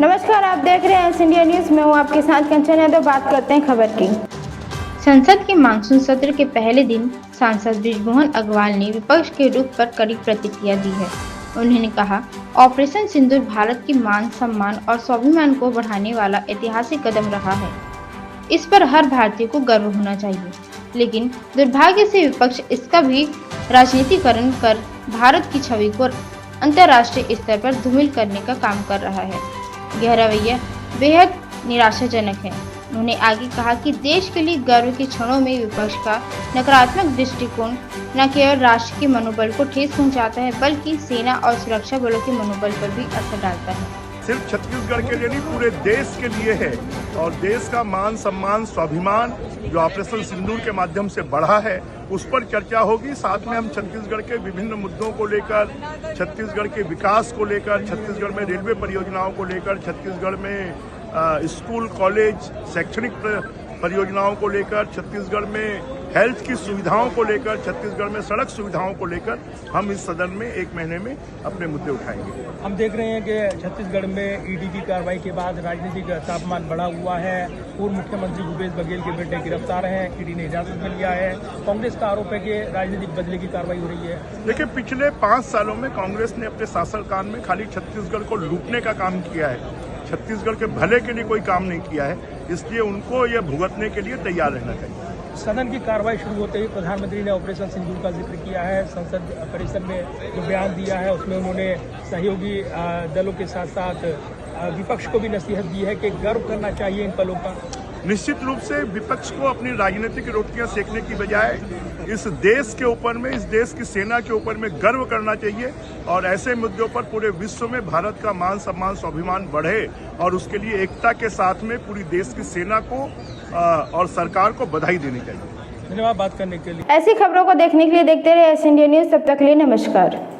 नमस्कार, आप देख रहे हैं इंडिया न्यूज। मैं हूँ आपके साथ कंचन यादव। बात करते हैं खबर की। संसद के मानसून सत्र के पहले दिन सांसद बृजमोहन अग्रवाल ने विपक्ष के रुख पर कड़ी प्रतिक्रिया दी है। उन्होंने कहा, ऑपरेशन सिंदूर भारत की मान सम्मान और स्वाभिमान को बढ़ाने वाला ऐतिहासिक कदम रहा है। इस पर हर भारतीय को गर्व होना चाहिए, लेकिन दुर्भाग्य से विपक्ष इसका भी राजनीतिकरण कर भारत की छवि को अंतर्राष्ट्रीय स्तर पर धूमिल करने का काम कर रहा है। यह रवैया बेहद निराशाजनक है। उन्होंने आगे कहा कि देश के लिए गर्व के क्षणों में विपक्ष का नकारात्मक दृष्टिकोण न केवल राष्ट्र के मनोबल को ठेस पहुंचाता है, बल्कि सेना और सुरक्षा बलों के मनोबल पर भी असर डालता है। सिर्फ छत्तीसगढ़ के लिए नहीं, पूरे देश के लिए है और देश का मान सम्मान स्वाभिमान जो ऑपरेशन सिंदूर के माध्यम से बढ़ा है उस पर चर्चा होगी। साथ में हम छत्तीसगढ़ के विभिन्न मुद्दों को लेकर, छत्तीसगढ़ के विकास को लेकर, छत्तीसगढ़ में रेलवे परियोजनाओं को लेकर, छत्तीसगढ़ में स्कूल कॉलेज शैक्षणिक परियोजनाओं को लेकर, छत्तीसगढ़ में हेल्थ की सुविधाओं को लेकर, छत्तीसगढ़ में सड़क सुविधाओं को लेकर हम इस सदन में 1 महीने में अपने मुद्दे उठाएंगे। हम देख रहे हैं कि छत्तीसगढ़ में ईडी की कार्रवाई के बाद राजनीतिक तापमान बढ़ा हुआ है। पूर्व मुख्यमंत्री भूपेश बघेल के बेटे गिरफ्तार हैं, ईडी ने इजाजत में लिया है। कांग्रेस का आरोप है कि राजनीतिक बदले की कार्रवाई हो रही है। देखिए, पिछले 5 सालों में कांग्रेस ने अपने शासनकाल में खाली छत्तीसगढ़ को लूटने का काम किया है, छत्तीसगढ़ के भले के लिए कोई काम नहीं किया है। इसलिए उनको यह भुगतने के लिए तैयार रहना चाहिए। सदन की कार्रवाई शुरू होते ही प्रधानमंत्री ने ऑपरेशन सिंदूर का जिक्र किया है। संसद परिसर में जो बयान दिया है उसमें उन्होंने सहयोगी दलों के साथ साथ विपक्ष को भी नसीहत दी है कि गर्व करना चाहिए इन पलों का। निश्चित रूप से विपक्ष को अपनी राजनीतिक रोटियां सेकने की बजाय इस देश के ऊपर में, इस देश की सेना के ऊपर में गर्व करना चाहिए और ऐसे मुद्दों पर पूरे विश्व में भारत का मान सम्मान स्वाभिमान बढ़े और उसके लिए एकता के साथ में पूरी देश की सेना को और सरकार को बधाई देनी चाहिए। धन्यवाद बात करने के लिए। ऐसी खबरों को देखने के लिए देखते रहे इंडिया न्यूज। तब तक के लिए नमस्कार।